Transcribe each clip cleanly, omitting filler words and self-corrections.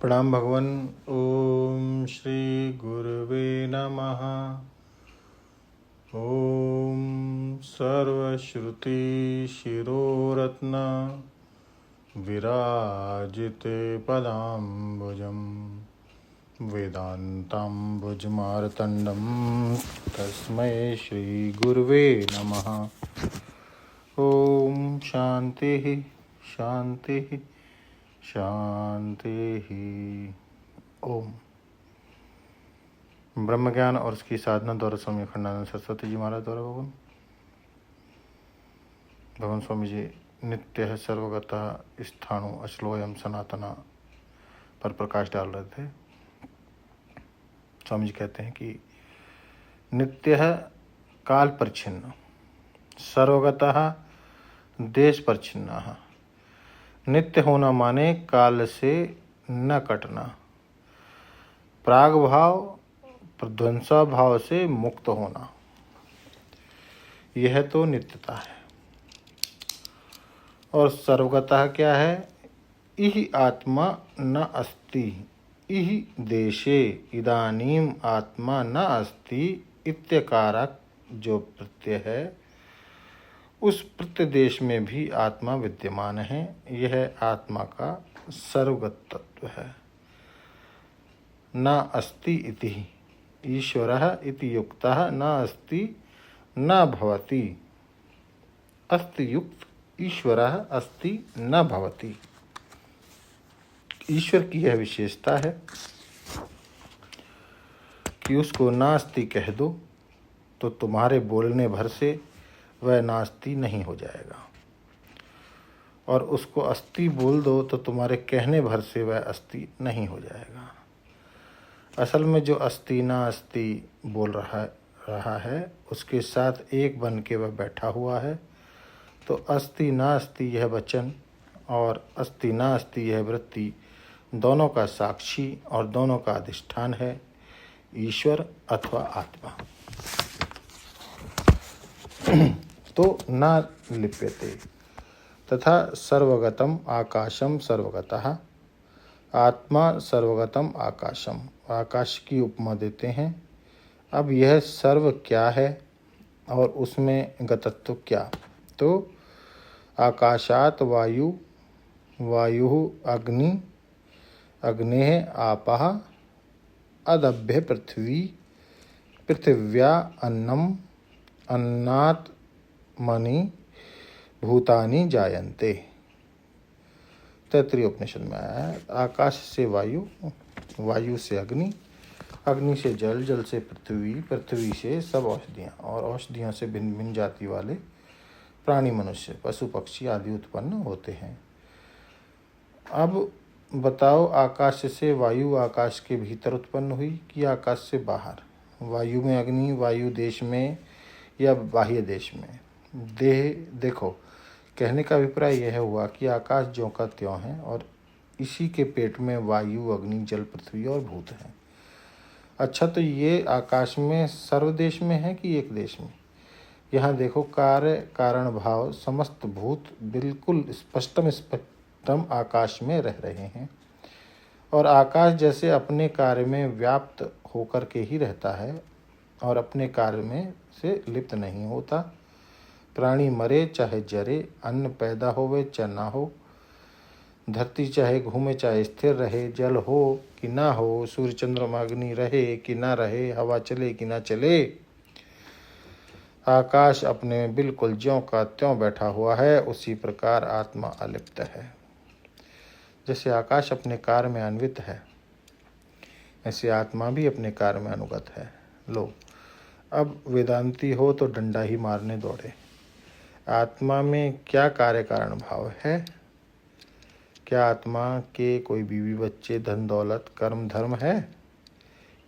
प्रणाम भगवान। ओम श्री गुरुवे नमः। ओम सर्वश्रुति शिरोरत्न विराजिते पदाम्बुजं वेदान्ताम्बुजमार्तण्डं तस्मै श्री गुरुवे नमः। ओम शांति शांति शांति ही। ओम। ब्रह्म ज्ञान और उसकी साधना द्वारा स्वामी अखंडानंद सरस्वती जी महाराज द्वारा भगवान स्वामी जी नित्य है सर्वगतः स्थाणु अचलोयम सनातना पर प्रकाश डाल रहे थे। स्वामी जी कहते हैं कि नित्य है काल परिच्छिन्न, सर्वगतः देश परिच्छिन्न। नित्य होना माने काल से न कटना, प्राग भाव प्रध्वंसा भाव से मुक्त होना, यह तो नित्यता है। और सर्वगतः क्या है? इहि आत्मा न अस्ति, इहि देशे इदानीम आत्मा न अस्ति इत्यकारक जो प्रत्यय है, उस प्रत्यदेश में भी आत्मा विद्यमान है। यह आत्मा का सर्वगत तत्व है। न अस्ति इति ईश्वरः इति युक्तः न अस्ति न भवति। अस्ति युक्त ईश्वरः अस्ति न भवति। ईश्वर की यह विशेषता है कि उसको नास्ति कह दो तो तुम्हारे बोलने भर से वह नास्ति नहीं हो जाएगा, और उसको अस्ति बोल दो तो तुम्हारे कहने भर से वह अस्ति नहीं हो जाएगा। असल में जो अस्ति ना अस्ति बोल रहा है उसके साथ एक बन के वह बैठा हुआ है। तो अस्ति ना अस्ति यह वचन और अस्ति ना अस्ति यह वृत्ति दोनों का साक्षी और दोनों का अधिष्ठान है ईश्वर अथवा आत्मा। तो न लिप्यते। तथा सर्वगतम आकाशम सर्वगतः, आत्मा सर्वगतम आकाशम, आकाश की उपमा देते हैं। अब यह सर्व क्या है और उसमें गतत्व क्या? तो आकाशात वायु, वायु अग्नि, अग्नेः आपः, अदभ्य पृथ्वी, पृथिव्या अन्नम, अन्नात् मणि भूतानि जायन्ते। तैत्तिरीय उपनिषद में आया है। आकाश से वायु, वायु से अग्नि, अग्नि से जल, जल से पृथ्वी, पृथ्वी से सब औषधियाँ, और औषधियों से भिन्न भिन्न जाति वाले प्राणी, मनुष्य, पशु पक्षी आदि उत्पन्न होते हैं। अब बताओ, आकाश से वायु आकाश के भीतर उत्पन्न हुई कि आकाश से बाहर? वायु में अग्नि, वायु देश में या बाह्य देश में? देखो, कहने का अभिप्राय यह हुआ कि आकाश ज्यों का त्यों है और इसी के पेट में वायु, अग्नि, जल, पृथ्वी और भूत हैं। अच्छा, तो ये आकाश में सर्वदेश में है कि एक देश में? यहाँ देखो, कार्य कारण भाव समस्त भूत बिल्कुल स्पष्टम आकाश में रह रहे हैं। और आकाश जैसे अपने कार्य में व्याप्त होकर के ही रहता है और अपने कार्य में से लिप्त नहीं होता। प्राणी मरे चाहे जरे, अन्न पैदा होवे चाहे ना हो, धरती चाहे घूमे चाहे स्थिर रहे, जल हो कि ना हो, सूर्य चंद्रमा अग्नि रहे कि ना रहे, हवा चले कि ना चले, आकाश अपने में बिल्कुल ज्यों का त्यों बैठा हुआ है। उसी प्रकार आत्मा अलिप्त है। जैसे आकाश अपने कार्य में अन्वित है, ऐसे आत्मा भी अपने कार्य में अनुगत है। लो, अब वेदांती हो तो डंडा ही मारने दौड़े। आत्मा में क्या कार्य कारण भाव है? क्या आत्मा के कोई बीवी बच्चे, धन दौलत, कर्म धर्म है?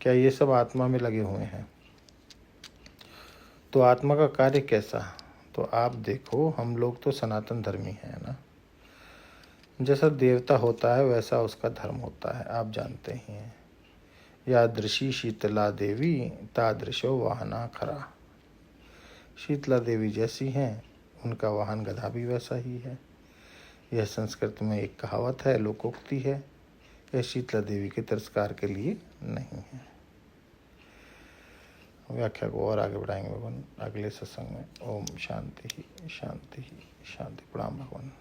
क्या ये सब आत्मा में लगे हुए हैं? तो आत्मा का कार्य कैसा? तो आप देखो, हम लोग तो सनातन धर्मी हैं ना। जैसा देवता होता है वैसा उसका धर्म होता है, आप जानते ही हैं। यादृशी शीतला देवी तादृशो वाहना खरा। शीतला देवी जैसी हैं, उनका वाहन गधा भी वैसा ही है। यह संस्कृत में एक कहावत है, लोकोक्ति है यह शीतला देवी के तिरस्कार के लिए नहीं है। व्याख्या को और आगे बढ़ाएंगे भगवान अगले सत्संग में। ओम शांति ही शांति ही शांति। प्रणाम भगवान।